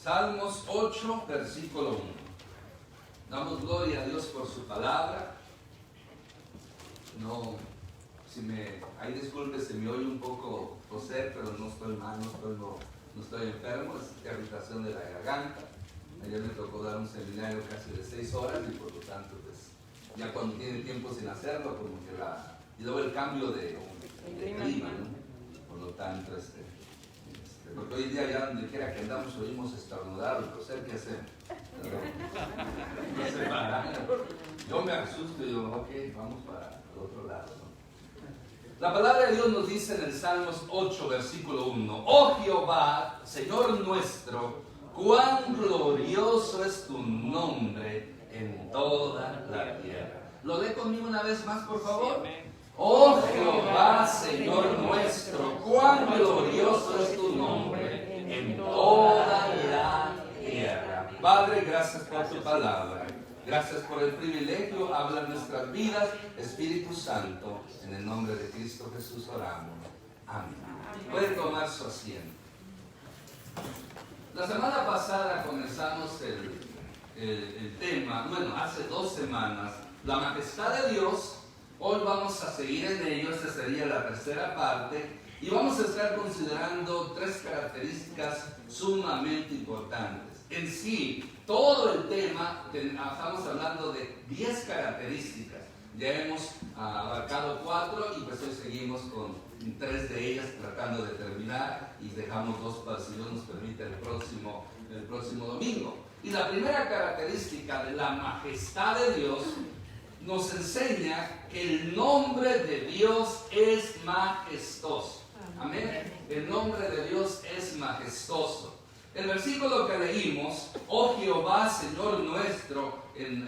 Salmos 8, versículo 1. Damos gloria a Dios por su palabra. Ahí disculpe, se me oye un poco toser, pero no estoy mal, no estoy enfermo, es irritación de la garganta. Ayer me tocó dar un seminario casi de 6 horas y por lo tanto, pues, ya cuando tiene tiempo sin hacerlo, como que y luego el cambio de clima, ¿no? Por lo tanto, porque hoy día ya donde quiera que andamos oímos estornudar o toser, ¿qué hacemos? No se para. Yo me asusto y digo, ok, vamos para el otro lado, ¿no? La palabra de Dios nos dice en el Salmos 8, versículo 1: Oh Jehová, Señor nuestro, cuán glorioso es tu nombre en toda la tierra. ¿Lo lee conmigo una vez más, por favor? Oh Jehová, Señor nuestro, cuán glorioso es tu nombre en toda la tierra. Padre, gracias por tu palabra. Gracias por el privilegio, habla en nuestras vidas. Espíritu Santo, en el nombre de Cristo Jesús oramos. Amén. Puede tomar su asiento. La semana pasada comenzamos el tema, hace 2 semanas, la majestad de Dios. Hoy vamos a seguir en ello, esta sería la tercera parte, y vamos a estar considerando 3 características sumamente importantes. En sí, todo el tema, estamos hablando de 10 características. Ya hemos abarcado 4 y pues hoy seguimos con 3 de ellas tratando de terminar y dejamos 2 para, si Dios nos permite, el próximo domingo. Y la primera característica de la majestad de Dios nos enseña que el nombre de Dios es majestuoso. Amén. El nombre de Dios es majestuoso. El versículo que leímos, oh Jehová, Señor nuestro, en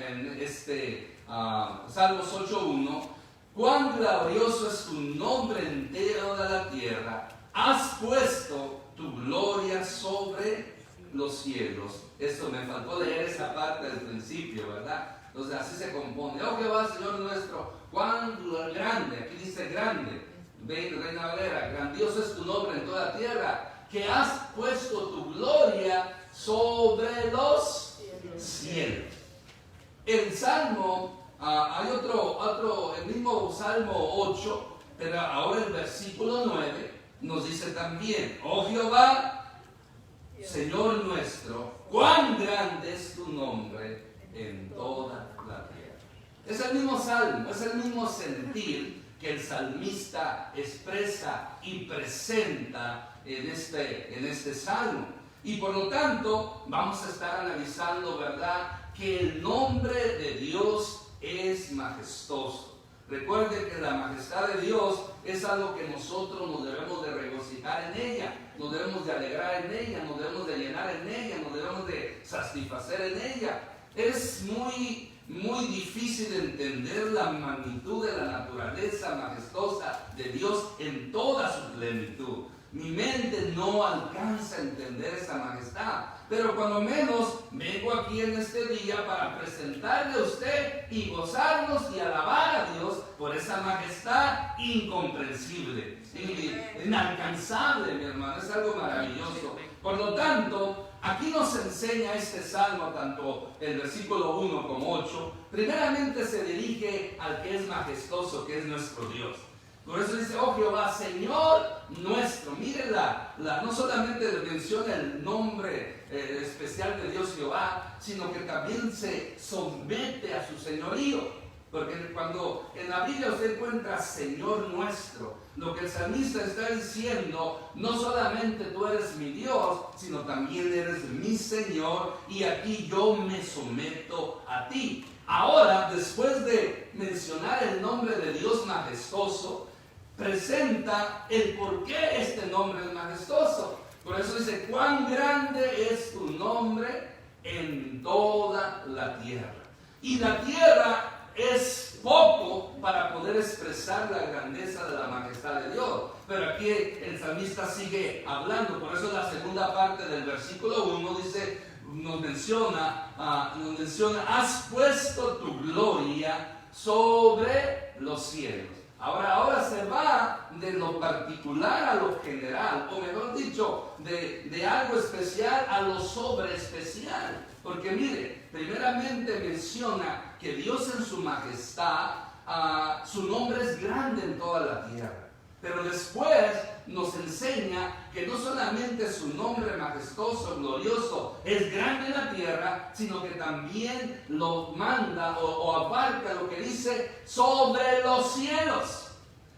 Salmos 8:1, cuán glorioso es tu nombre en toda la tierra, has puesto tu gloria sobre los cielos. Esto me faltó leer esa parte del principio, ¿verdad? Entonces así se compone. Oh Jehová, Señor nuestro, cuán grande, aquí dice grande, Reina Valera, grandioso es tu nombre en toda la tierra, que has puesto tu gloria sobre los cielos. El Salmo, hay otro, el mismo Salmo 8, pero ahora el versículo 9 nos dice también, oh Jehová, Señor nuestro, cuán grande es tu nombre en toda la tierra. Es el mismo salmo, es el mismo sentir que el salmista expresa y presenta en este salmo. Y por lo tanto vamos a estar analizando, ¿verdad?, que el nombre de Dios es majestuoso. Recuerden que la majestad de Dios es algo que nosotros nos debemos de regocijar en ella, nos debemos de alegrar en ella, nos debemos de llenar en ella, nos debemos de satisfacer en ella. Es muy difícil entender la magnitud de la naturaleza majestuosa de Dios en toda su plenitud. Mi mente no alcanza a entender esa majestad, pero cuando menos vengo aquí en este día para presentarle a usted y gozarnos y alabar a Dios por esa majestad incomprensible, inalcanzable, mi hermano, es algo maravilloso. Por lo tanto, aquí nos enseña este salmo, tanto el versículo 1 como 8, primeramente se dirige al que es majestuoso, que es nuestro Dios. Por eso dice, oh Jehová, Señor nuestro. Mire, no solamente menciona el nombre especial de Dios Jehová, sino que también se somete a su señorío. Porque cuando en la Biblia usted encuentra Señor nuestro, lo que el salmista está diciendo, no solamente tú eres mi Dios, sino también eres mi Señor, y aquí yo me someto a ti. Ahora, después de mencionar el nombre de Dios majestuoso, presenta el por qué este nombre es majestuoso. Por eso dice, cuán grande es tu nombre en toda la tierra. Y la tierra es poco para poder expresar la grandeza de la majestad de Dios. Pero aquí el salmista sigue hablando. Por eso la segunda parte del versículo 1 dice, nos menciona, has puesto tu gloria sobre los cielos. Ahora se va de lo particular a lo general, o mejor dicho, de algo especial a lo sobreespecial. Porque mire, primeramente menciona que Dios en su majestad, su nombre es grande en toda la tierra. Pero después nos enseña que no solamente su nombre majestuoso, glorioso, es grande en la tierra, sino que también lo manda o abarca lo que dice sobre los cielos.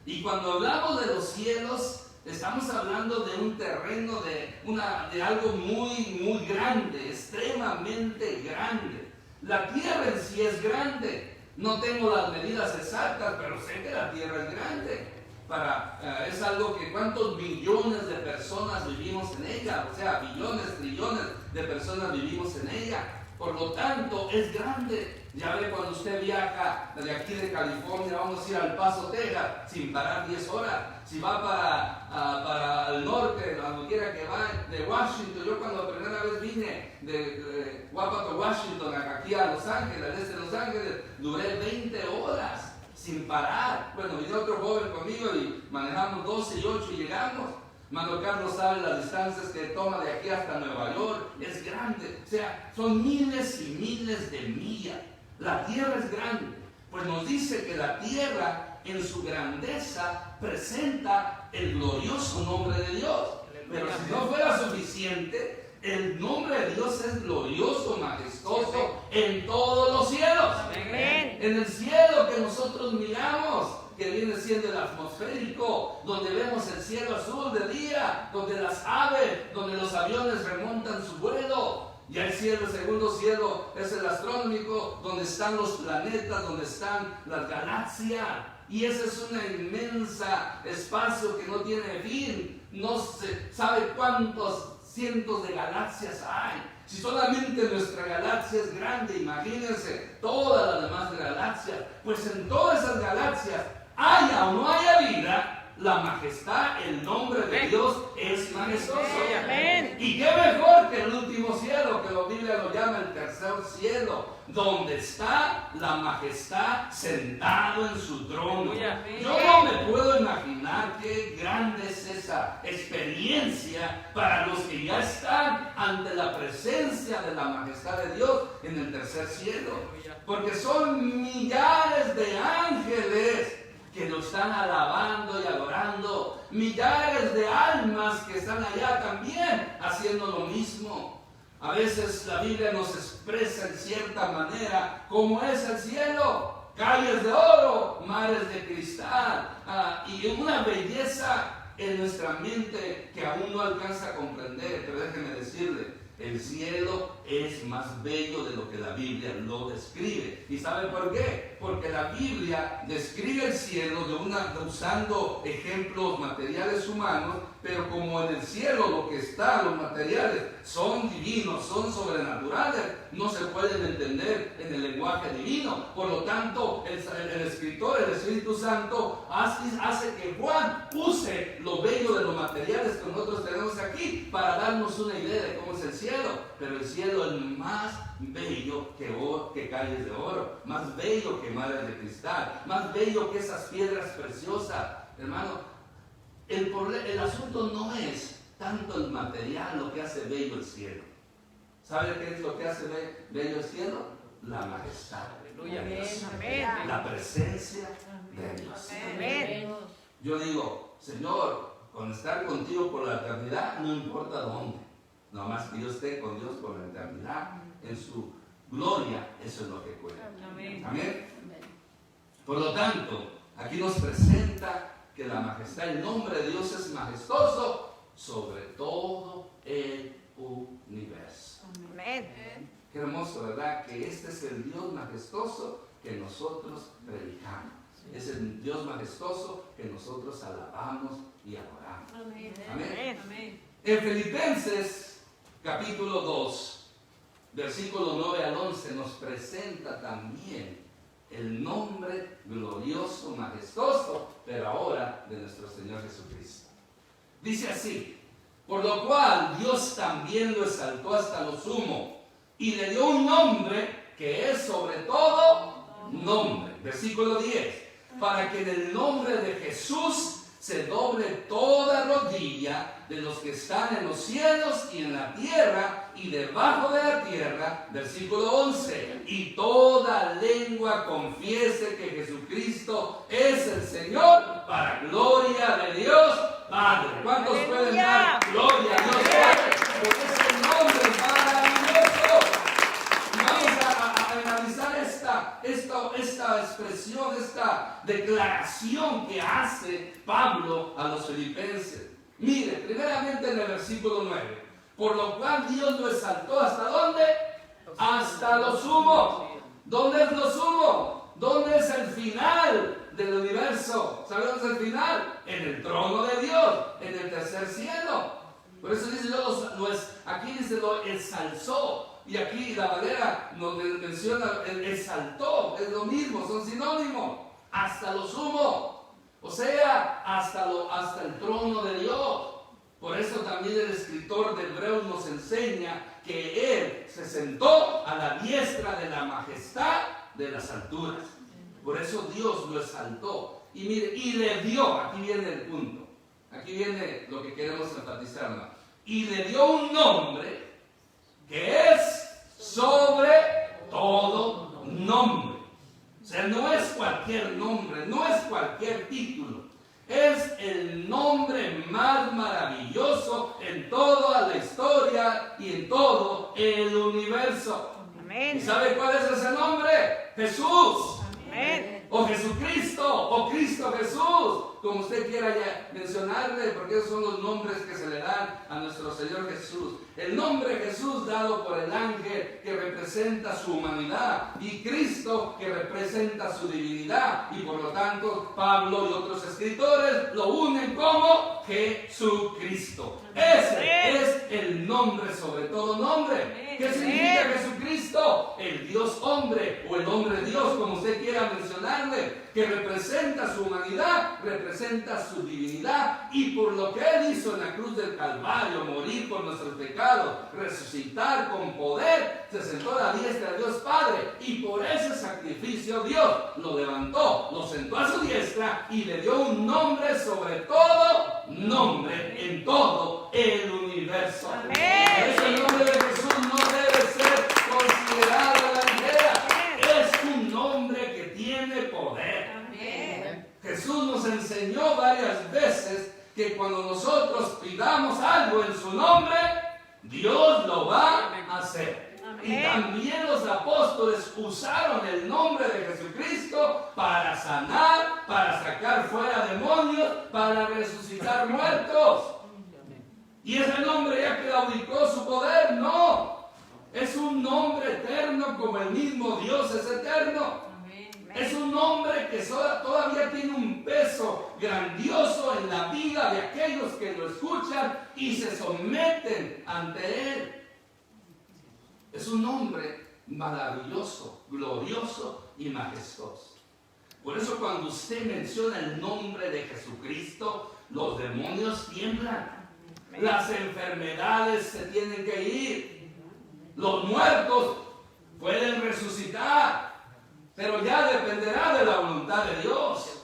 Y cuando hablamos de los cielos, estamos hablando de un terreno, de algo muy, muy grande, extremadamente grande. La tierra en sí es grande. No tengo las medidas exactas, pero sé que la tierra es grande. Es algo que cuántos billones de personas vivimos en ella, o sea, billones, trillones de personas vivimos en ella. Por lo tanto, es grande. Ya ve, cuando usted viaja de aquí de California, vamos a ir al Paso, Texas, sin parar 10 horas. Si va para el norte, donde quiera que va, de Washington. Yo cuando la primera vez vine de Wapato, Washington, aquí a Los Ángeles, al este de Los Ángeles, duré 20 horas. Sin parar. Bueno, vino otro joven conmigo y manejamos 12 y 8 y llegamos. Mano Carlos sabe las distancias que toma de aquí hasta Nueva York. Es grande. O sea, son miles y miles de millas. La tierra es grande. Pues nos dice que la tierra en su grandeza presenta el glorioso nombre de Dios. Pero si no fuera suficiente, el nombre de Dios es glorioso, majestuoso en todos los cielos. Amén. En el cielo que nosotros miramos, que viene siendo el atmosférico, donde vemos el cielo azul de día, donde las aves, donde los aviones remontan su vuelo. Ya el cielo, el segundo cielo, es el astronómico, donde están los planetas, donde están las galaxias. Y ese es un inmensa espacio que no tiene fin. No se sabe cuántos cientos de galaxias hay. Si solamente nuestra galaxia es grande, imagínense todas las demás galaxias. Pues en todas esas galaxias, haya o no haya vida, la majestad, el nombre de Dios es majestuoso. Amén. Y qué mejor que el último cielo, que la Biblia lo llama el tercer cielo, donde está la majestad sentado en su trono. Yo no me puedo imaginar qué grande es esa experiencia para los que ya están ante la presencia de la majestad de Dios en el tercer cielo. Porque son millares de ángeles que lo están alabando y adorando, millares de almas que están allá también haciendo lo mismo. A veces la Biblia nos expresa en cierta manera cómo es el cielo: calles de oro, mares de cristal, y una belleza en nuestra mente que aún no alcanza a comprender. Pero déjeme decirle, el cielo es más bello de lo que la Biblia lo describe. ¿Y sabe por qué? Porque la Biblia describe el cielo usando ejemplos materiales humanos, pero como en el cielo lo que está, los materiales, son divinos, son sobrenaturales, no se pueden entender en el lenguaje divino. Por lo tanto, el escritor, el Espíritu Santo, hace que Juan use lo bello de los materiales que nosotros tenemos aquí para darnos una idea de cómo es el cielo. Pero el cielo es más bello que calles de oro, más bello que mares de cristal, más bello que esas piedras preciosas. Hermano, el asunto no es tanto el material lo que hace bello el cielo. ¿Sabe qué es lo que hace bello el cielo? La majestad de Dios. Amén. La presencia de Dios. Amén. Yo digo, Señor, con estar contigo por la eternidad, no importa dónde. No más que yo esté con Dios por la eternidad, en su gloria, eso es lo que cuenta. Amén. Amén. Por lo tanto, aquí nos presenta que la majestad, el nombre de Dios es majestuoso sobre todo el universo. Amén. Qué hermoso, ¿verdad? Que este es el Dios majestuoso que nosotros predicamos. Es el Dios majestuoso que nosotros alabamos y adoramos. Amén. Amén. Amén. En Filipenses capítulo 2, versículo 9 al 11, nos presenta también el nombre glorioso, majestuoso, pero ahora de nuestro Señor Jesucristo. Dice así: por lo cual Dios también lo exaltó hasta lo sumo y le dio un nombre que es sobre todo nombre. Versículo 10. para que en el nombre de Jesús se doble toda rodilla de los que están en los cielos y en la tierra y debajo de la tierra, versículo 11, y toda lengua confiese que Jesucristo es el Señor, para gloria de Dios Padre. ¿Cuántos pueden dar gloria a Dios Padre por ese nombre maravilloso? Vamos a analizar esta expresión, esta declaración que hace Pablo a los filipenses. Mire, primeramente en el versículo 9, por lo cual Dios lo exaltó, ¿hasta dónde? Hasta lo sumo. ¿Dónde es lo sumo? ¿Dónde es el final del universo? ¿Sabe dónde es el final? En el trono de Dios, en el tercer cielo. Por eso dice, aquí dice lo exalzó. Y aquí la Valera nos menciona el exaltó, es lo mismo, son sinónimos. Hasta lo sumo, o sea, hasta el trono de Dios. Por eso también el escritor de Hebreos nos enseña que Él se sentó a la diestra de la majestad de las alturas. Por eso Dios lo exaltó. Y mire, y le dio, aquí viene el punto, aquí viene lo que queremos enfatizar, ¿no? Y le dio un nombre que es sobre todo nombre. O sea, no es cualquier nombre, no es cualquier título. Es el nombre más maravilloso en toda la historia y en todo el universo. Amén. ¿Y sabe cuál es ese nombre? Jesús. Amén. O Jesucristo, o Cristo Jesús, como usted quiera ya mencionarle, porque esos son los nombres que se le dan a nuestro Señor Jesús. El nombre Jesús dado por el ángel que representa su humanidad y Cristo que representa su divinidad, y por lo tanto Pablo y otros escritores lo unen como Jesucristo. Ese es el nombre sobre todo nombre. ¿Qué significa Jesucristo? El Dios hombre o el hombre Dios, como usted quiera mencionarle, que representa su humanidad, representa su divinidad, y por lo que Él hizo en la cruz del Calvario, morir por nuestros pecados, resucitar con poder, se sentó a la diestra de Dios Padre, y por ese sacrificio Dios lo levantó, lo sentó a su diestra y le dio un nombre sobre todo nombre en todo el universo. Amén. Por eso el nombre de Jesús no debe ser considerado a la ligera. Es un nombre que tiene poder. Amén. Jesús nos enseñó varias veces que cuando nosotros pidamos algo en su nombre, Dios lo va a hacer. Y también los apóstoles usaron el nombre de Jesucristo para sanar, para sacar fuera demonios, para resucitar muertos. ¿Y ese nombre ya claudicó su poder? No. Es un nombre eterno, como el mismo Dios es eterno. Es un nombre que todavía tiene un peso grandioso en la vida de aquellos que lo escuchan y se someten ante Él. Es un nombre maravilloso, glorioso y majestuoso. Por eso cuando usted menciona el nombre de Jesucristo, los demonios tiemblan. Las enfermedades se tienen que ir. Los muertos pueden resucitar. Pero ya dependerá de la voluntad de Dios.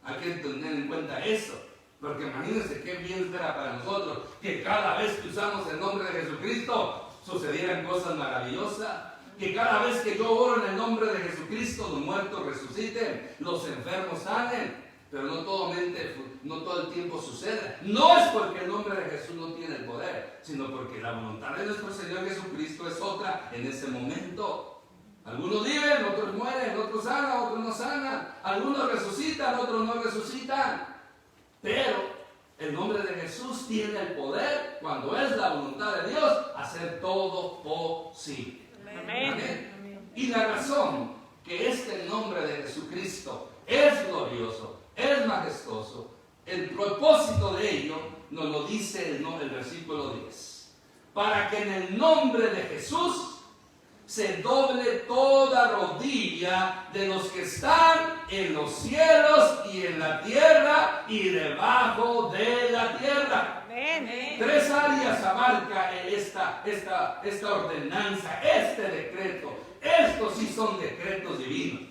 Hay que tener en cuenta eso. Porque imagínense qué bien será para nosotros que cada vez que usamos el nombre de Jesucristo sucedieran cosas maravillosas. Que cada vez que yo oro en el nombre de Jesucristo, los muertos resuciten, los enfermos sanen. Pero no todo el tiempo sucede. No es porque el nombre de Jesús no tiene el poder, sino porque la voluntad de nuestro Señor Jesucristo es otra en ese momento. Algunos viven, otros mueren, otros sanan, otros no sanan. Algunos resucitan, otros no resucitan. Pero el nombre de Jesús tiene el poder, cuando es la voluntad de Dios, hacer todo posible. Amén. Amén. Y la razón que este nombre de Jesucristo es glorioso, es majestuoso, el propósito de ello nos lo dice el versículo 10. Para que en el nombre de Jesús se doble toda rodilla de los que están en los cielos y en la tierra y debajo de la tierra. Amén. 3 áreas abarca esta ordenanza, este decreto. Estos sí son decretos divinos.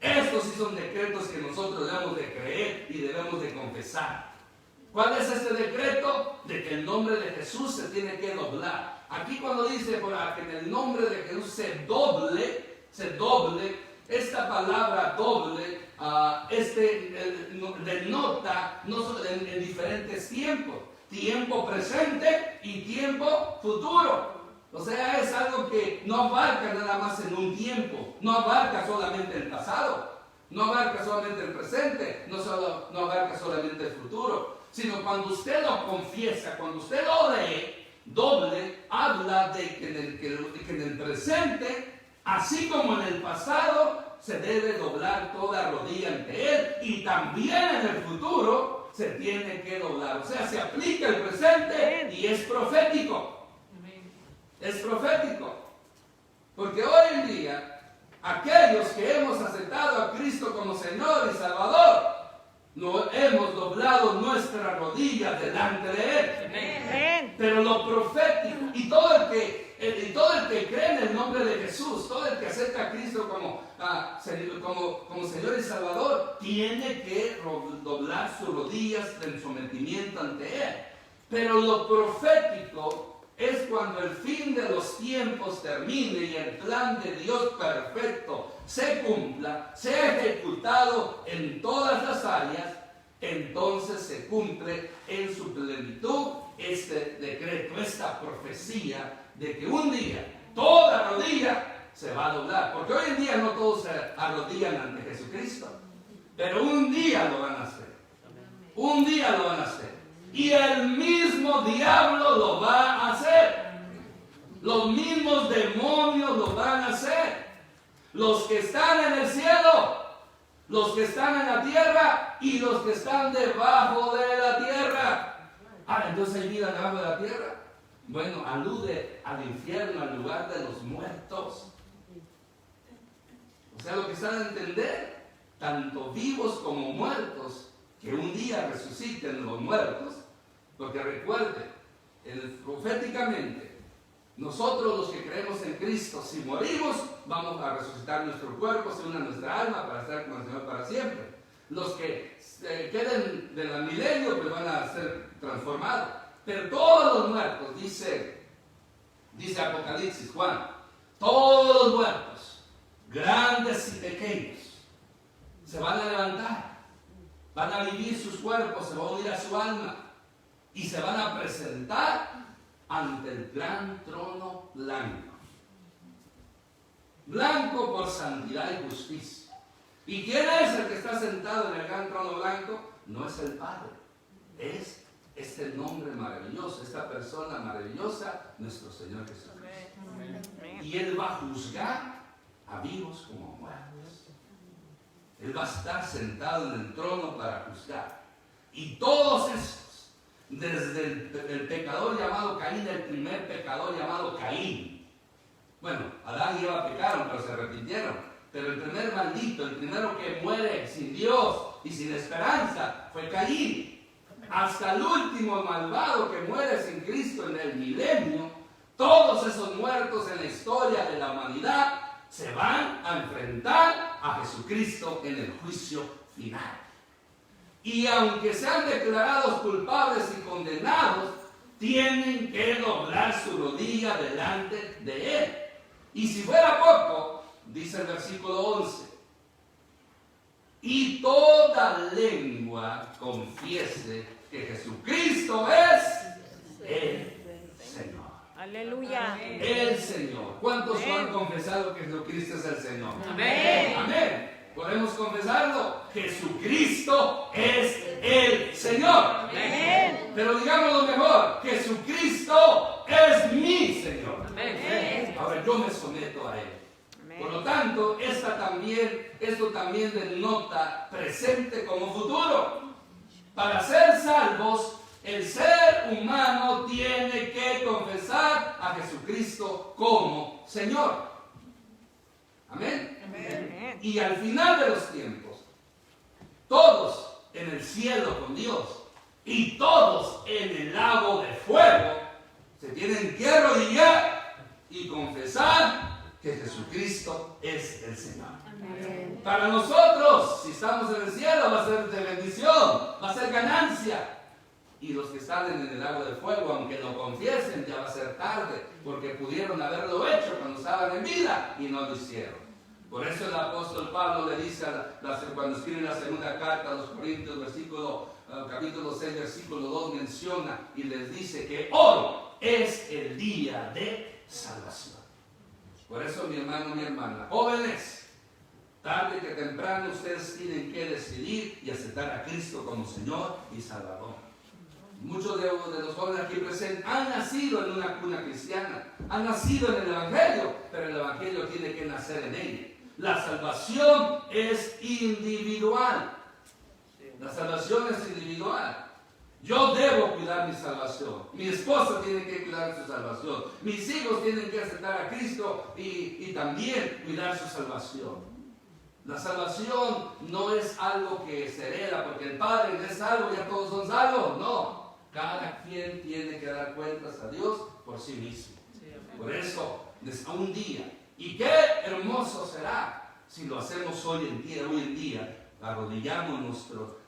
Estos sí son decretos que nosotros debemos de creer y debemos de confesar. ¿Cuál es este decreto? De que el nombre de Jesús se tiene que doblar. Aquí cuando dice que en el nombre de Jesús se doble, esta palabra doble denota no solo en diferentes tiempos, tiempo presente y tiempo futuro. O sea, es algo que no abarca nada más en un tiempo, no abarca solamente el pasado, no abarca solamente el presente, no abarca solamente el futuro, sino cuando usted lo confiesa, cuando usted lo lee, doble, habla de que en el presente, así como en el pasado, se debe doblar toda rodilla ante Él, y también en el futuro se tiene que doblar. O sea, se aplica el presente y es profético. Es profético. Porque hoy en día, aquellos que hemos aceptado a Cristo como Señor y Salvador, no hemos doblado nuestra rodilla delante de Él. Amén. Pero lo profético, y todo el que cree en el nombre de Jesús, todo el que acepta a Cristo como Señor y Salvador, tiene que doblar sus rodillas en sometimiento ante Él. Pero lo profético es cuando el fin de los tiempos termine y el plan de Dios perfecto se cumpla, sea ejecutado en todas las áreas, entonces se cumple en su plenitud este decreto, esta profecía de que un día toda rodilla se va a doblar. Porque hoy en día no todos se arrodillan ante Jesucristo, pero un día lo van a hacer. Un día lo van a hacer. Y el mismo diablo lo va a hacer. Los mismos demonios lo van a hacer. Los que están en el cielo, los que están en la tierra y los que están debajo de la tierra. Entonces hay vida debajo de la tierra. Bueno, alude al infierno, al lugar de los muertos. O sea, lo que están a entender, tanto vivos como muertos, que un día resuciten los muertos. Porque recuerde, proféticamente, nosotros los que creemos en Cristo, si morimos, vamos a resucitar nuestro cuerpo, se une a nuestra alma para estar con el Señor para siempre. Los que queden del milenio, pues van a ser transformados. Pero todos los muertos, dice Apocalipsis, Juan, todos los muertos, grandes y pequeños, se van a levantar, van a vivir sus cuerpos, se va a unir a su alma. Y se van a presentar ante el gran trono blanco. Blanco por santidad y justicia. ¿Y quién es el que está sentado en el gran trono blanco? No es el Padre. Es este nombre maravilloso, esta persona maravillosa, nuestro Señor Jesucristo. Y Él va a juzgar a vivos como muertos. Él va a estar sentado en el trono para juzgar. Y todos esos, desde el pecador llamado Caín, el primer pecador llamado Caín. Bueno, Adán y Eva pecaron, pero se arrepintieron. Pero el primer maldito, el primero que muere sin Dios y sin esperanza, fue Caín. Hasta el último malvado que muere sin Cristo en el milenio, todos esos muertos en la historia de la humanidad se van a enfrentar a Jesucristo en el juicio final. Y aunque sean declarados culpables y condenados, tienen que doblar su rodilla delante de Él. Y si fuera poco, dice el versículo 11, y toda lengua confiese que Jesucristo es el Señor. Aleluya. El Señor. ¿Cuántos han confesado que Jesucristo es el Señor? Amén. Amén. Podemos confesarlo. Jesucristo es el Señor. Amén. Pero digámoslo mejor. Jesucristo es mi Señor. Amén. Ahora yo me someto a Él. Amén. Por lo tanto, esto también denota presente como futuro. Para ser salvos, el ser humano tiene que confesar a Jesucristo como Señor. Amén. Amén. Y al final de los tiempos, todos en el cielo con Dios y todos en el lago de fuego se tienen que arrodillar y confesar que Jesucristo es el Señor. Amén. Para nosotros, si estamos en el cielo, va a ser de bendición, va a ser ganancia. Y los que salen en el lago de fuego, aunque lo confiesen, ya va a ser tarde, porque pudieron haberlo hecho cuando estaban en vida y no lo hicieron. Por eso el apóstol Pablo le dice, cuando escribe la segunda carta a los Corintios, capítulo 6, versículo 2, menciona y les dice que hoy es el día de salvación. Por eso, mi hermano, mi hermana, jóvenes, tarde que temprano ustedes tienen que decidir y aceptar a Cristo como Señor y Salvador. Muchos de los jóvenes aquí presentes han nacido en una cuna cristiana, han nacido en el Evangelio, pero el Evangelio tiene que nacer en ella. La salvación es individual. La salvación es individual. Yo debo cuidar mi salvación. Mi esposa tiene que cuidar su salvación. Mis hijos tienen que aceptar a Cristo y también cuidar su salvación. La salvación no es algo que se hereda porque el Padre es salvo y ya todos son salvos. No. Cada quien tiene que dar cuentas a Dios por sí mismo. Por eso, desde un día. Y qué hermoso será si lo hacemos hoy en día.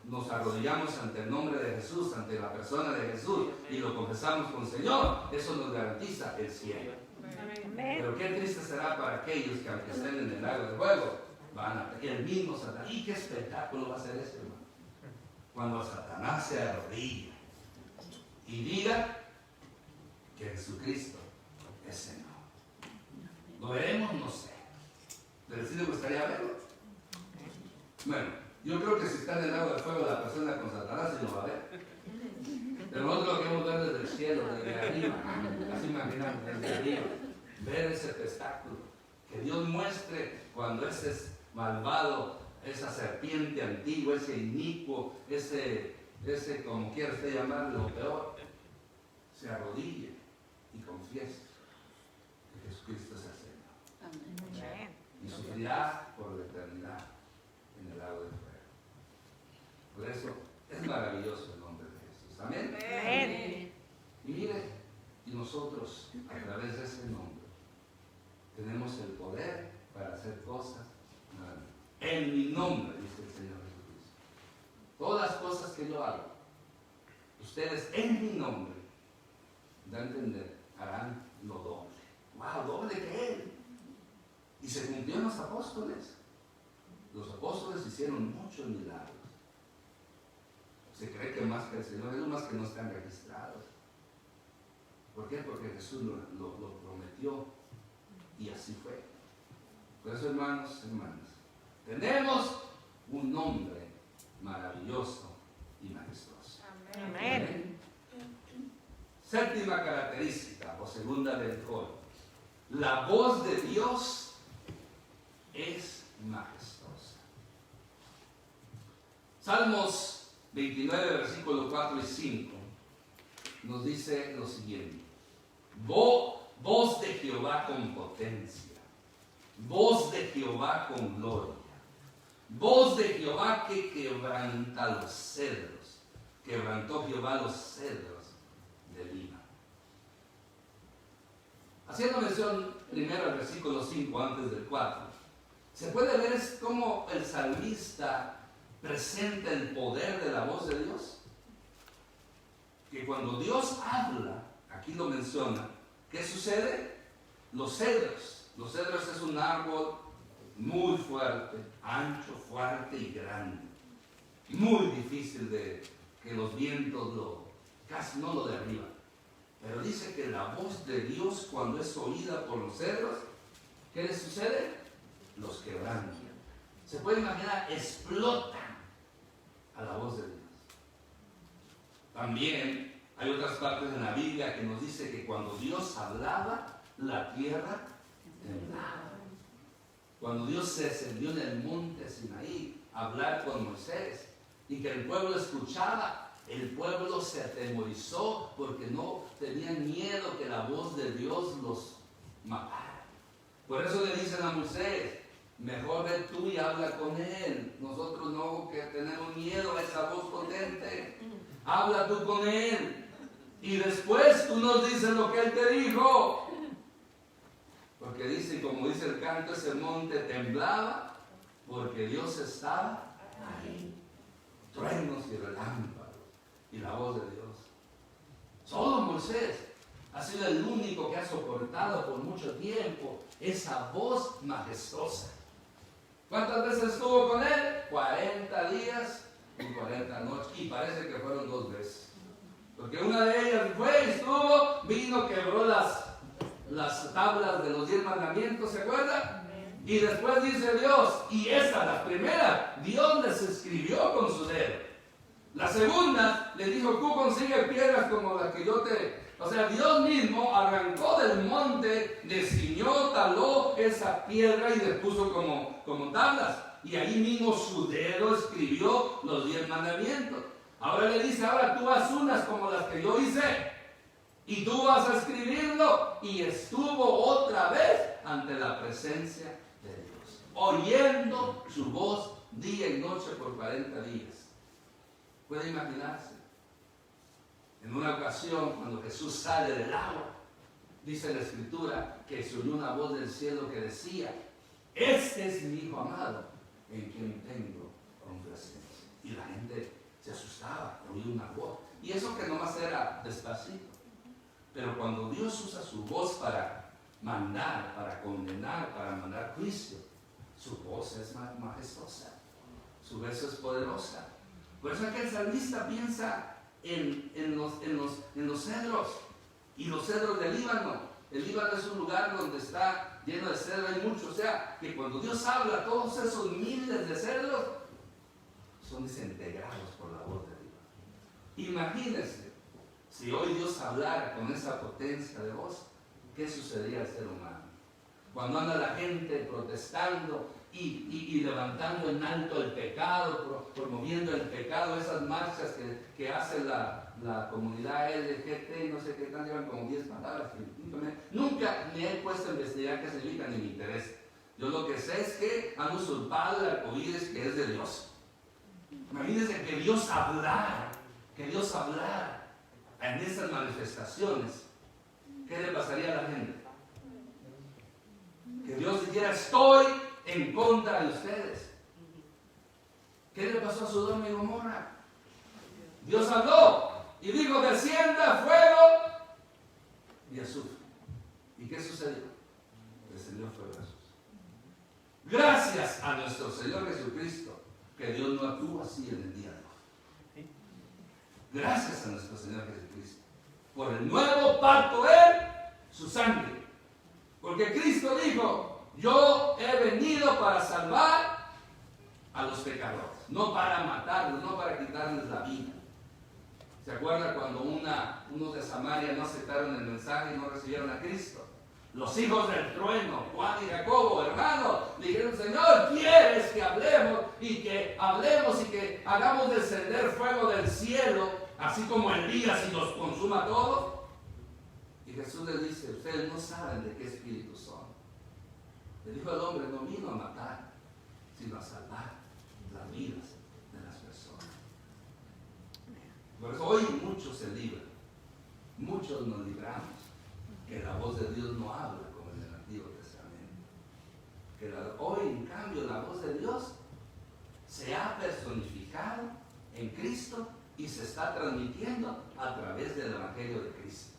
Nos arrodillamos ante el nombre de Jesús, ante la persona de Jesús y lo confesamos con Señor. Eso nos garantiza el cielo. Pero qué triste será para aquellos que aunque estén en el lago de fuego, van a el mismo Satanás. ¿Y qué espectáculo va a ser este, hermano? Cuando Satanás se arrodilla y diga que Jesucristo es Señor. ¿Lo veremos? No sé. ¿Pero sí le gustaría verlo? Bueno, yo creo que si está en el lago de fuego la persona con Satanás sí lo va a ver. Pero nosotros lo queremos ver desde el cielo, desde arriba. Así imaginamos, desde arriba. Ver ese espectáculo. Que Dios muestre cuando ese malvado, esa serpiente antigua, ese inicuo, ese como quiera usted llamarlo, lo peor, se arrodille y confiese que Jesucristo es el Señor. Amén. Y sufrirá por la eternidad en el lago de fuego. Por eso es maravilloso el nombre de Jesús. Amén. Amén. Y mire, y nosotros a través de ese nombre tenemos el poder para hacer cosas maravillosas. En mi nombre, dice el Señor Jesucristo. Todas las cosas que yo hago, ustedes en mi nombre, da a entender, harán lo doble. ¡Wow! Doble que Él. Y se cumplió en los apóstoles. Los apóstoles hicieron muchos milagros. Se cree que más que el Señor, es más que no están registrados. ¿Por qué? Porque Jesús lo prometió y así fue. Por eso, hermanos, hermanas, tenemos un nombre maravilloso y majestuoso. Amén. Séptima característica o segunda del coro. La voz de Dios es majestuosa. Salmos 29, versículos 4 y 5 nos dice lo siguiente. Voz de Jehová con potencia, voz de Jehová con gloria, voz de Jehová que quebranta los cedros, quebrantó Jehová los cedros de Líbano. Haciendo mención primero al versículo 5 antes del 4, se puede ver cómo el salmista presenta el poder de la voz de Dios. Que cuando Dios habla, aquí lo menciona, ¿qué sucede? Los cedros es un árbol muy fuerte, ancho, fuerte y grande. Muy difícil de que los vientos casi no lo derriban. Pero dice que la voz de Dios, cuando es oída por los cedros, ¿qué les sucede? Los quebrantan. Se puede imaginar, explotan a la voz de Dios. También hay otras partes en la Biblia que nos dice que cuando Dios hablaba, la tierra temblaba. Cuando Dios se ascendió en el monte Sinaí a hablar con Moisés y que el pueblo escuchaba, el pueblo se atemorizó porque no tenían miedo que la voz de Dios los matara. Por eso le dicen a Moisés, mejor ve tú y habla con él. Nosotros no, que tenemos miedo a esa voz potente. Habla tú con él. Y después tú nos dices lo que él te dijo. Porque dice, como dice el canto, ese monte temblaba porque Dios estaba ahí. Truenos y relámpagos y la voz de Dios. Solo Moisés ha sido el único que ha soportado por mucho tiempo esa voz majestuosa. ¿Cuántas veces estuvo con él? 40 días y 40 noches. Y parece que fueron 2 veces. Porque una de ellas fue, estuvo, vino, quebró las tablas de los 10 mandamientos, ¿se acuerdan? Y después dice Dios, y esa, la primera, Dios les escribió con su dedo. La segunda, le dijo, tú consigue piedras como las que yo te... O sea, Dios mismo arrancó del monte, desciñó, taló esa piedra y le puso como tablas. Y ahí mismo su dedo escribió los 10 mandamientos. Ahora le dice, ahora tú haz unas como las que yo hice. Y tú vas a escribirlo. Y estuvo otra vez ante la presencia de Dios, oyendo su voz día y noche por 40 días. ¿Puede imaginarse? En una ocasión, cuando Jesús sale del agua, dice la Escritura que se oyó una voz del cielo que decía, este es mi Hijo amado, en quien tengo complacencia. Y la gente se asustaba, oía una voz. Y eso que nomás era despacito. Pero cuando Dios usa su voz para mandar, para condenar, para mandar juicio, su voz es majestuosa, su voz es poderosa. Por eso que el salmista piensa en los cedros y los cedros del Líbano. El Líbano es un lugar donde está lleno de cedros, hay mucho. O sea, que cuando Dios habla, todos esos miles de cedros son desintegrados por la voz de Dios. Imagínense, si hoy Dios hablara con esa potencia de voz, ¿qué sucedería al ser humano? Cuando anda la gente protestando y levantando en alto el pecado, promoviendo el pecado, esas marchas que hace la comunidad LGBT, no sé qué tan, llevan como 10 palabras. Nunca me he puesto a investigar qué significa ni me interesa. Yo lo que sé es que han usurpado el arcoíris que es de Dios. Imagínense que Dios hablara en esas manifestaciones. ¿Qué le pasaría a la gente? Que Dios dijera, estoy en contra de ustedes. ¿Qué le pasó a Sodoma y Gomorra? Dios habló y dijo, descienda fuego y azufre. ¿Y qué sucedió? Descendió fuego y azufre. Gracias a nuestro Señor Jesucristo, que Dios no actúa así en el día de hoy. Gracias a nuestro Señor Jesucristo por el nuevo pacto en su sangre. Porque Cristo dijo, yo he venido para salvar a los pecadores, no para matarlos, no para quitarles la vida. ¿Se acuerda cuando unos de Samaria no aceptaron el mensaje y no recibieron a Cristo? Los hijos del trueno, Juan y Jacobo, hermanos, dijeron, Señor, ¿quieres que hablemos y que hagamos descender fuego del cielo, así como Elías y los consuma a todos? Y Jesús les dice, ustedes no saben de qué espíritu son. El Hijo del Hombre no vino a matar, sino a salvar las vidas de las personas. Por eso hoy muchos se libran, muchos nos libramos, que la voz de Dios no habla como en el Antiguo Testamento. Hoy, en cambio, la voz de Dios se ha personificado en Cristo y se está transmitiendo a través del Evangelio de Cristo.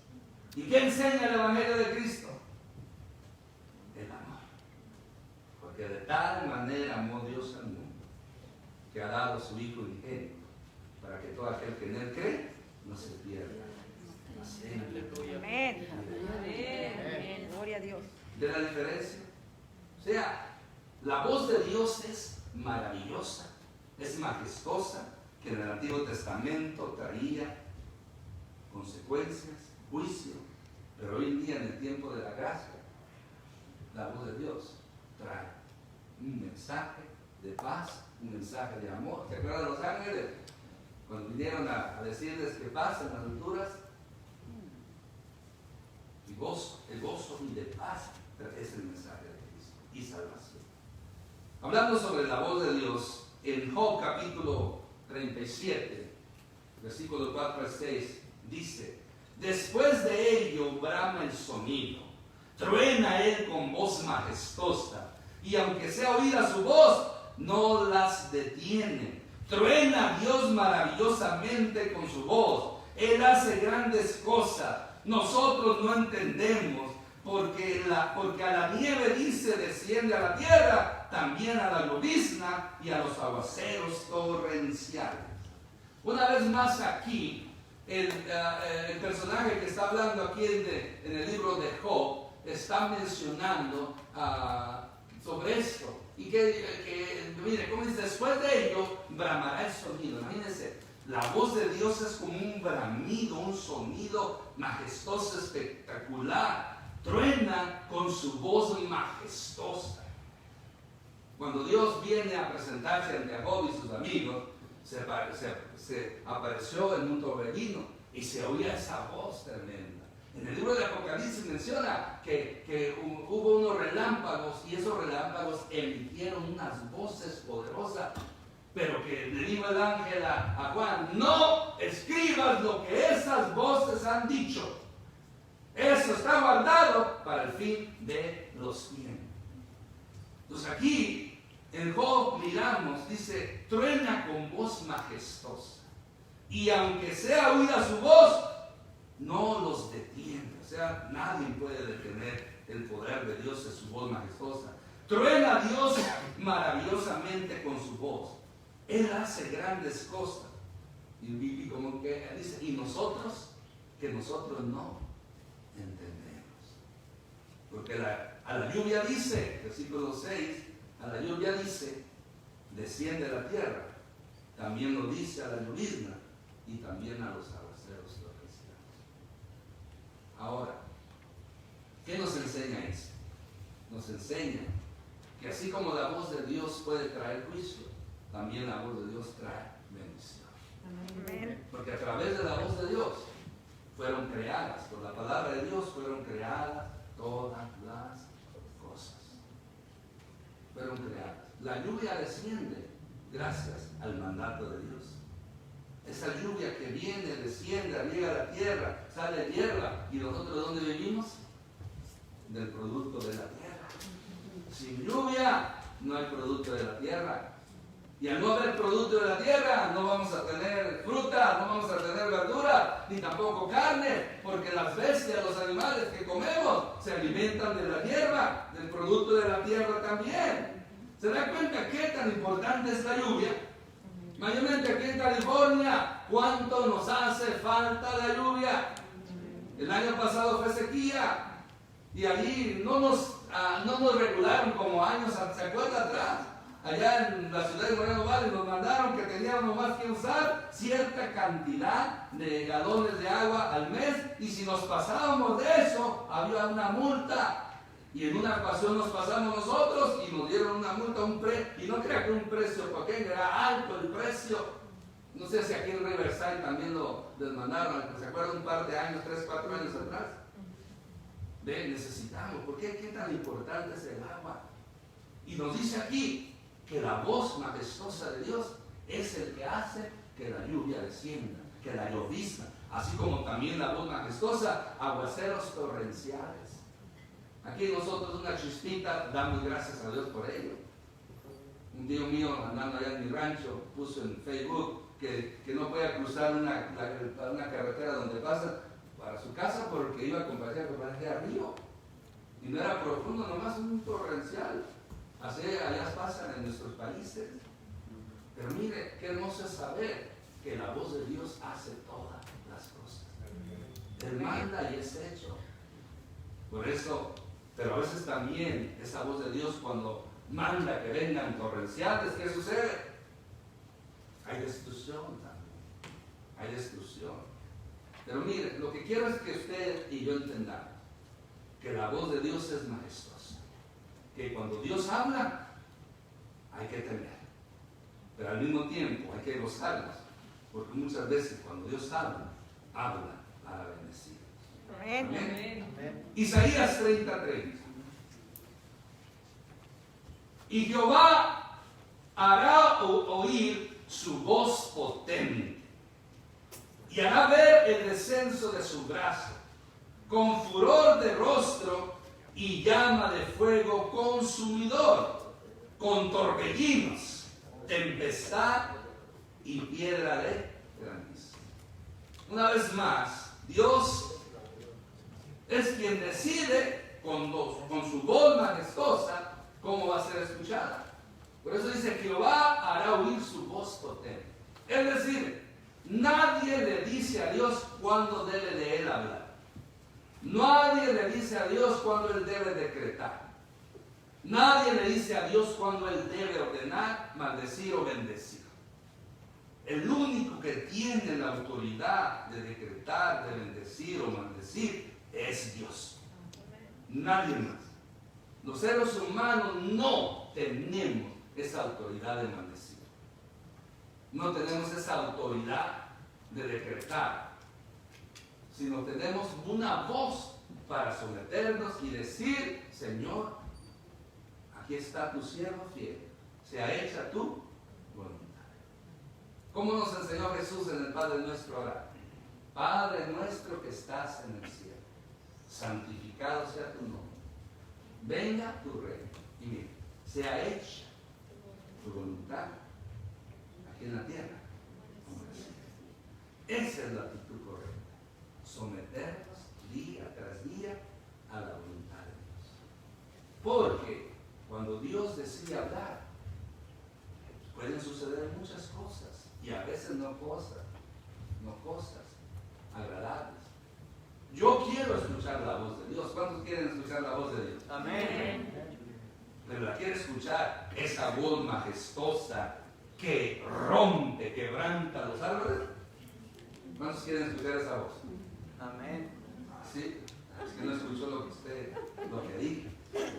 ¿Y qué enseña el Evangelio de Cristo? El amor. Porque de tal manera amó Dios al mundo, que ha dado a su Hijo unigénito, para que todo aquel que en él cree no se pierda. Amén. Amén. Gloria a Dios. ¿De la diferencia? O sea, la voz de Dios es maravillosa, es majestuosa, que en el Antiguo Testamento traía consecuencias, juicio, pero hoy en día, en el tiempo de la gracia, la voz de Dios trae un mensaje de paz, un mensaje de amor. ¿Se acuerdan de los ángeles? Cuando vinieron a decirles que paz en las alturas, y gozo, el gozo y de paz es el mensaje de Cristo y salvación. Hablando sobre la voz de Dios, en Job capítulo 37, versículo 4 al 6, dice, después de ello brama el sonido, truena él con voz majestuosa, y aunque sea oída su voz, no las detiene. Truena Dios maravillosamente con su voz. Él hace grandes cosas. Nosotros no entendemos, porque a la nieve dice desciende a la tierra, también a la llovizna y a los aguaceros torrenciales. Una vez más aquí, el personaje que está hablando aquí en el libro de Job está mencionando sobre esto. Y que mire, como dice, después de ello bramará el sonido. Imagínense, la voz de Dios es como un bramido, un sonido majestuoso, espectacular. Truena con su voz majestuosa. Cuando Dios viene a presentarse ante Job y sus amigos, se apareció en un torbellino y se oía esa voz tremenda. En el libro de Apocalipsis menciona que hubo unos relámpagos, y esos relámpagos emitieron unas voces poderosas, pero que le dijo el ángel a Juan: no escribas lo que esas voces han dicho. Eso está guardado para el fin de los tiempos. Entonces aquí en Job miramos, dice, truena con voz majestuosa, y aunque sea oída su voz, no los detiene. O sea, nadie puede detener el poder de Dios en su voz majestuosa. Truena Dios maravillosamente con su voz. Él hace grandes cosas. Y como que dice, y nosotros, que nosotros no entendemos. Porque a la lluvia dice, versículo 6, a la lluvia dice, desciende a la tierra. También lo dice a la llovizna y también a los aguaceros torrenciales. Ahora, ¿qué nos enseña eso? Nos enseña que así como la voz de Dios puede traer juicio, también la voz de Dios trae bendición. Amén. Porque a través de la voz de Dios fueron creadas, por la palabra de Dios fueron creadas todas las cosas. Fueron creadas. La lluvia desciende gracias al mandato de Dios. Esa lluvia que viene, desciende, llega a la tierra, sale hierba. ¿Y nosotros dónde vivimos? Del producto de la tierra. Sin lluvia no hay producto de la tierra. Y al no haber producto de la tierra, no vamos a tener fruta, no vamos a tener verdura, ni tampoco carne, porque las bestias, los animales que comemos, se alimentan de la hierba, del producto de la tierra también. ¿Se da cuenta qué tan importante es la lluvia? Mayormente aquí en California, ¿cuánto nos hace falta la lluvia? El año pasado fue sequía, y allí no nos regularon como años, ¿se acuerda atrás? Allá en la ciudad de Moreno Valley nos mandaron que teníamos más que usar cierta cantidad de galones de agua al mes, y si nos pasábamos de eso, había una multa. Y en una ocasión nos pasamos nosotros y nos dieron una multa, y no crea que un precio pequeño, era alto el precio. No sé si aquí en Riverside también lo desmandaron, ¿se acuerdan? Un par de años, 3, 4 años atrás. Necesitamos, ¿por qué? ¿Qué tan importante es el agua? Y nos dice aquí que la voz majestuosa de Dios es el que hace que la lluvia descienda, que la llovizna, así como también la voz majestuosa, aguaceros torrenciales. Aquí nosotros una chispita, damos gracias a Dios por ello. Un tío mío andando allá en mi rancho puso en Facebook que no podía cruzar una carretera donde pasa para su casa porque iba a compartir a río. Y no era profundo, nomás un torrencial. Así allá pasan en nuestros países. Pero mire, qué hermoso es saber que la voz de Dios hace todas las cosas. Él manda y es hecho. Por eso, pero a veces también esa voz de Dios cuando manda que vengan torrenciales, ¿qué sucede? Hay destrucción también. Hay destrucción. Pero mire, lo que quiero es que usted y yo entendamos que la voz de Dios es majestuosa. Que cuando Dios habla, hay que temer. Pero al mismo tiempo hay que gozarnos. Porque muchas veces cuando Dios habla para bendecir. Amén. Amén. Isaías 30:30. Y Jehová hará oír su voz potente y hará ver el descenso de su brazo, con furor de rostro y llama de fuego consumidor, con torbellinos, tempestad y piedra de granizo. Una vez más, Dios es quien decide con su voz majestuosa cómo va a ser escuchada. Por eso dice: Jehová hará oír su voz potente. Es decir, nadie le dice a Dios cuándo debe de él hablar. Nadie le dice a Dios cuándo él debe decretar. Nadie le dice a Dios cuándo él debe ordenar, maldecir o bendecir. El único que tiene la autoridad de decretar, de bendecir o maldecir es Dios. Nadie más. Los seres humanos no tenemos esa autoridad de maldecir. No tenemos esa autoridad de decretar, sino tenemos una voz para someternos y decir: Señor, aquí está tu siervo fiel, sea hecha tu voluntad. ¿Cómo nos enseñó Jesús en el Padre Nuestro orar? Padre nuestro que estás en el cielo, santificado sea tu nombre, venga tu reino, y mira, sea hecha tu voluntad aquí en la tierra como en el cielo. Esa es la actitud correcta, someternos día tras día a la voluntad de Dios. Porque cuando Dios decide hablar, pueden suceder muchas cosas, y a veces no cosas agradables. Yo quiero escuchar la voz de Dios. ¿Cuántos quieren escuchar la voz de Dios? Amén. Pero la quiere escuchar, esa voz majestuosa que rompe, quebranta los árboles. ¿Cuántos quieren escuchar esa voz? Amén. ¿Sí? Es que no escuchó lo que dije.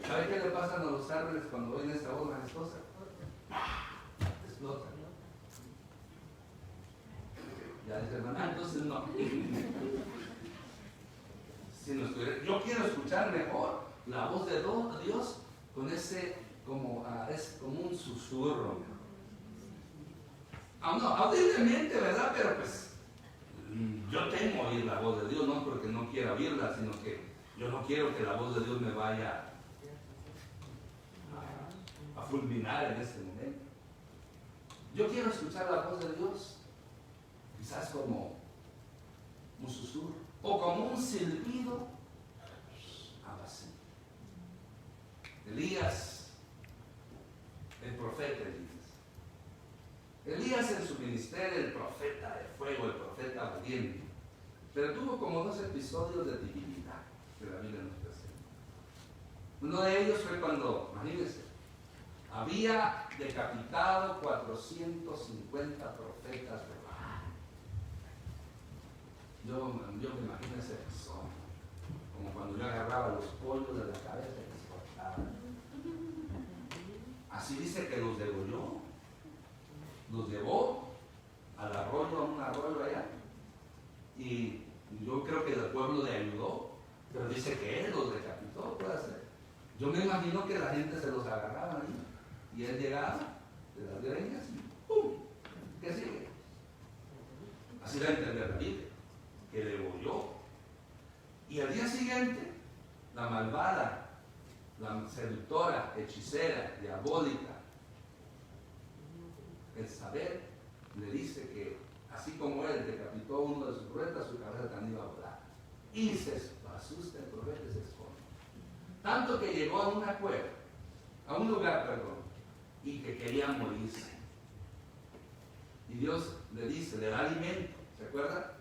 ¿Sabe qué le pasan a los árboles cuando oyen esa voz majestuosa? Explotan. Ya dice, hermano, entonces no. Yo quiero escuchar mejor la voz de Dios con ese, es como un susurro. No, audiblemente, ¿verdad? Pero pues yo temo oír la voz de Dios, no porque no quiera oírla, sino que yo no quiero que la voz de Dios me vaya a fulminar en este momento. Yo quiero escuchar la voz de Dios, quizás como un susurro o como un silbido apacible. Elías, el profeta Elías en su ministerio, el profeta de fuego, el profeta valiente, pero tuvo como 2 episodios de divinidad que la Biblia nos presenta. Uno de ellos fue cuando, imagínense, había decapitado 450 profetas de Baal. Yo me imagino ese episodio, como cuando yo agarraba los pollos de la cabeza y los cortaba. Así dice que los degolló, los llevó al arroyo, a un arroyo allá, y yo creo que el pueblo le ayudó, pero dice que él los decapitó, puede ser. Yo me imagino que la gente se los agarraba ahí, y él llegaba de las greñas y ¡pum! ¿Qué sigue? Así va a entender la Biblia, que degolló. Y al día siguiente, la malvada, la seductora, hechicera, diabólica, el saber, le dice que así como él decapitó a uno de sus profetas, su cabeza también iba a volar. Y se asusta el profeta y se esconde. Tanto que llegó a una cueva, a un lugar, perdón, y que quería morirse. Y Dios le dice, le da alimento, ¿se acuerda?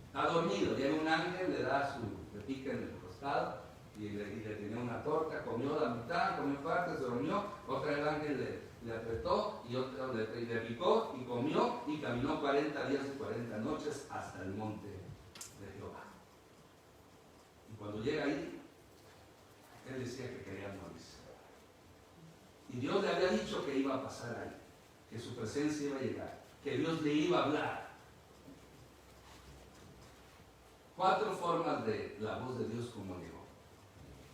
Está dormido, llega un ángel, le pica en el costado, y le tenía una torta, comió la mitad, comió parte, se durmió, otra el ángel le apretó y otro le picó y comió y caminó 40 días y 40 noches hasta el monte de Jehová. Y cuando llega ahí, él decía que quería morirse. Y Dios le había dicho que iba a pasar ahí, que su presencia iba a llegar, que Dios le iba a hablar. 4 formas de la voz de Dios como llegó.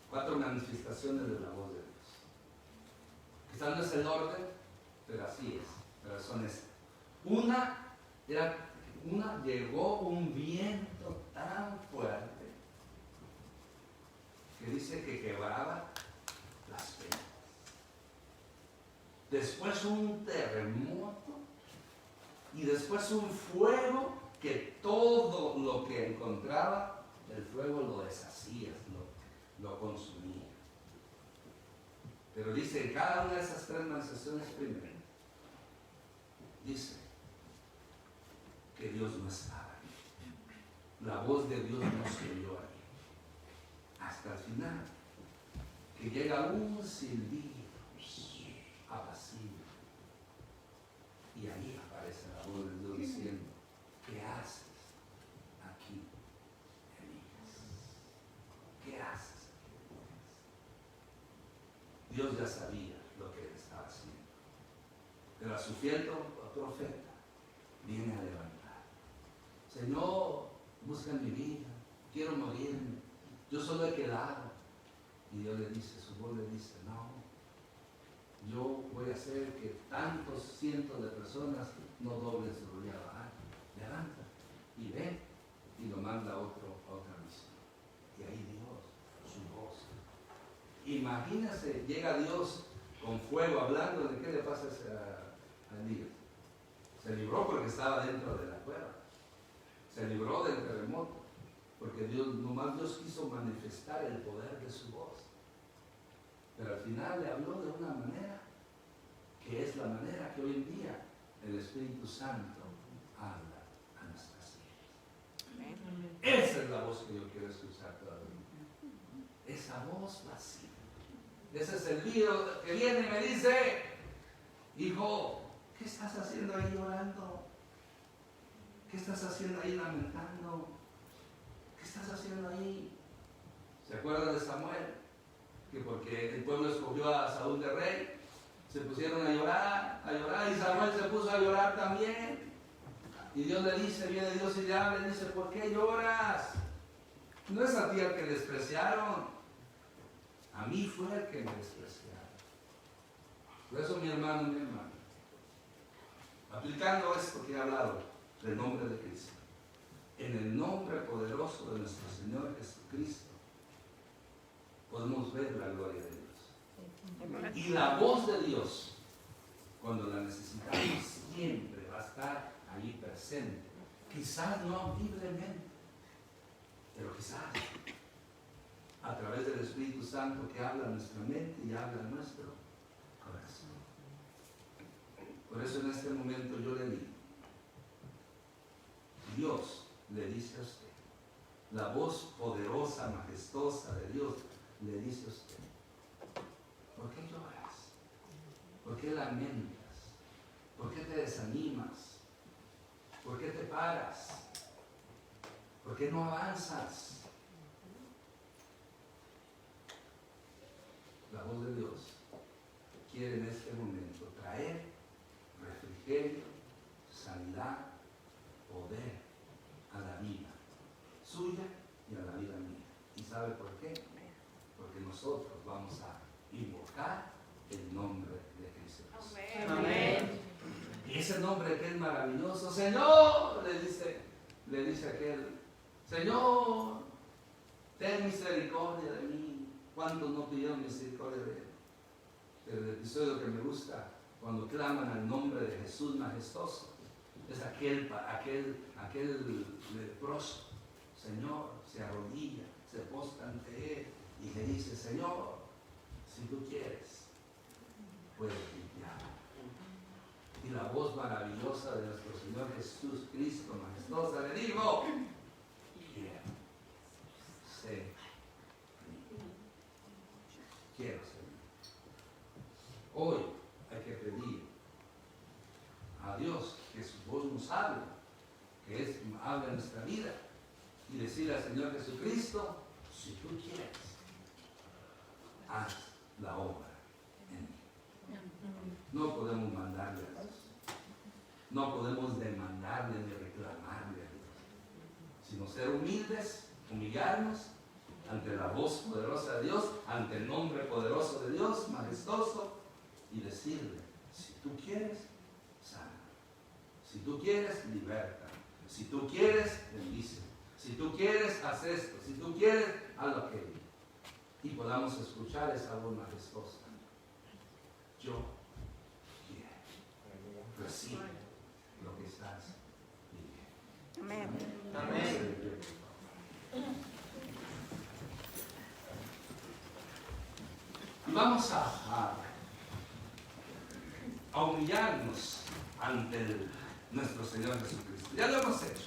4 manifestaciones de la voz de Dios. Quizás no es el orden, pero así es. Pero son estas. Una, llegó un viento tan fuerte que dice que quebraba las peñas. Después un terremoto y después un fuego que todo lo que encontraba, el fuego lo deshacía, lo consumía. Pero dice, en cada una de esas tres manifestaciones primero, dice que Dios no estaba ahí. La voz de Dios no se oyó ahí. Hasta el final, que llega un silbido apacible. Y ahí aparece la voz de Dios diciendo, ¿qué haces aquí, Elías? ¿Qué haces aquí, Elías? Dios ya sabía lo que él estaba haciendo. Pero a su fiel profeta viene a levantar. Señor, busca mi vida, quiero morirme, yo solo he quedado. Y Dios le dice, su voz le dice, no, yo voy a hacer que tantos cientos de personas no doblen su rodilla. Levanta y ve, y lo manda a otra misión. Y ahí Dios, su voz. Imagínense, llega Dios con fuego hablando de qué le pasa a Elías. Se libró porque estaba dentro de la cueva. Se libró del terremoto. Porque nomás Dios quiso manifestar el poder de su voz. Pero al final le habló de una manera que es la manera que hoy en día el Espíritu Santo habla a nuestras vidas. Esa es la voz que yo quiero escuchar todavía. Esa voz vacía. Ese es el lío que viene y me dice, hijo, ¿qué estás haciendo ahí llorando? ¿Qué estás haciendo ahí lamentando? ¿Qué estás haciendo ahí? ¿Se acuerdan de Samuel? Que porque el pueblo escogió a Saúl de rey, se pusieron a llorar, y Samuel se puso a llorar también. Y Dios le dice, viene Dios y le habla, le dice, ¿por qué lloras? No es a ti el que despreciaron, a mí fue el que me despreciaron. Por eso, mi hermano, aplicando esto que he hablado del nombre de Cristo, en el nombre poderoso de nuestro Señor Jesucristo, podemos ver la gloria de Dios. Y la voz de Dios, cuando la necesitamos, siempre va a estar allí presente. Quizás no audiblemente, pero quizás a través del Espíritu Santo que habla en nuestra mente y habla en nuestro corazón. Por eso en este momento yo le digo, Dios le dice a usted, la voz poderosa, majestuosa de Dios le dice a usted, ¿por qué lloras? ¿Por qué lamentas? ¿Por qué te desanimas? ¿Por qué te paras? ¿Por qué no avanzas? La voz de Dios quiere en este momento traer refrigerio, sanidad, poder a la vida suya y a la vida mía. ¿Y sabe por qué? Porque nosotros vamos a invocar el nombre de Cristo. Amén. Y ese nombre que es maravilloso, Señor, le dice aquel, Señor, ten misericordia de mí. ¿Cuántos no pidieron misericordia de él? Pero el episodio que me gusta, cuando claman al nombre de Jesús majestuoso, es aquel leproso, Señor, se arrodilla, se postra ante él y le dice, Señor, si tú quieres, puedes limpiar. Y la voz maravillosa de nuestro Señor Jesús Cristo majestuosa le dijo, quiero ser limpio. Quiero ser limpio. Hoy hay que pedir a Dios que su voz nos hable, que hable en nuestra vida y decirle al Señor Jesucristo, si tú quieres, haz la obra en mí. No podemos mandarle a Dios, no podemos demandarle ni reclamarle a Dios, sino ser humildes, humillarnos ante la voz poderosa de Dios, ante el nombre poderoso de Dios, majestuoso, y decirle, si tú quieres, sana. Si tú quieres, liberta. Si tú quieres, bendice. Si tú quieres, haz esto. Si tú quieres, haz aquello. y podamos escuchar esa voz majestuosa. Yo quiero. Recibe lo que estás pidiendo. Amén. Amén. Y vamos a humillarnos ante nuestro Señor Jesucristo. Ya lo hemos hecho.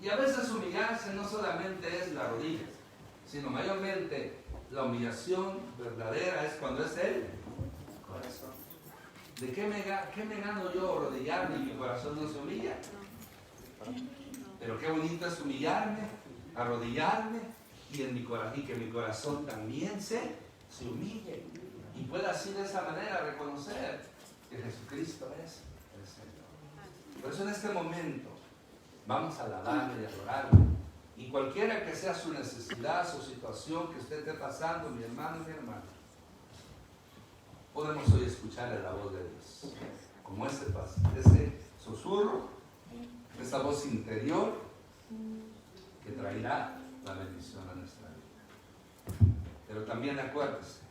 Y a veces humillarse no solamente es la rodilla, sino mayormente la humillación verdadera es cuando es el corazón. ¿De qué me gano yo arrodillarme y mi corazón no se humilla? Pero qué bonito es humillarme, arrodillarme y que mi corazón también se humille y pueda así de esa manera reconocer que Jesucristo es el Señor. Por eso en este momento vamos a alabarle y adorarle. Y cualquiera que sea su necesidad, su situación que usted esté pasando, mi hermano y mi hermana, podemos hoy escucharle la voz de Dios. Como ese susurro, esa voz interior que traerá la bendición a nuestra vida. Pero también acuérdese,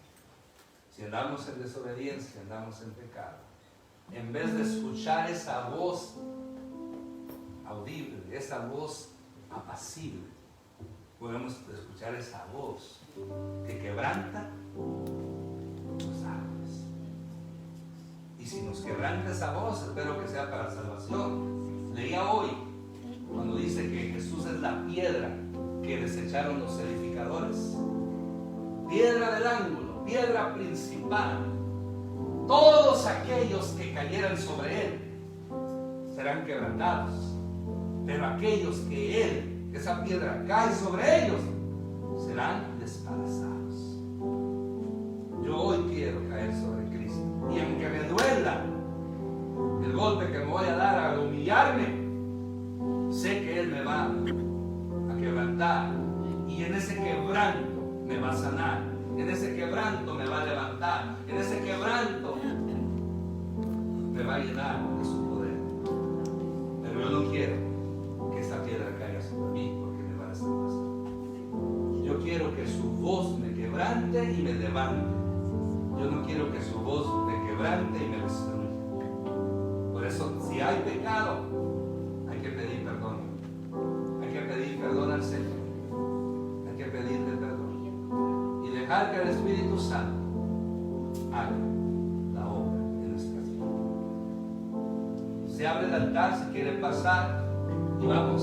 si andamos en desobediencia, andamos en pecado, en vez de escuchar esa voz audible, esa voz apacible, podemos escuchar esa voz que quebranta los árboles. Y si nos quebranta esa voz, espero que sea para salvación. Leía hoy cuando dice que Jesús es la piedra que desecharon los edificadores, piedra del ángulo, piedra principal. Todos aquellos que cayeran sobre él serán quebrantados, pero aquellos que él, esa piedra, cae sobre ellos, serán despedazados. Yo hoy quiero caer sobre Cristo, y aunque me duela el golpe que me voy a dar al humillarme, sé que él me va a quebrantar, y en ese quebranto me va a sanar, en ese quebranto me va a levantar, en ese quebranto me va a llenar de su poder. Pero yo no quiero que esa piedra caiga sobre mí porque me va a desplazar. Yo quiero que su voz me quebrante y me levante. Yo no quiero que su voz me quebrante y me destruya. Por eso, si hay pecado, hay que pedir perdón. Hay que pedir perdón al Señor. Hay que pedirle perdón. Y dejar que el Espíritu Santo haga la obra en nuestras vidas. Se abre el altar si quieren pasar y vamos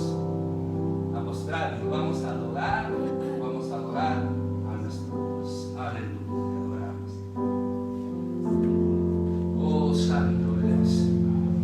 a mostrarnos, vamos a adorar a nuestro Dios. Aleluya.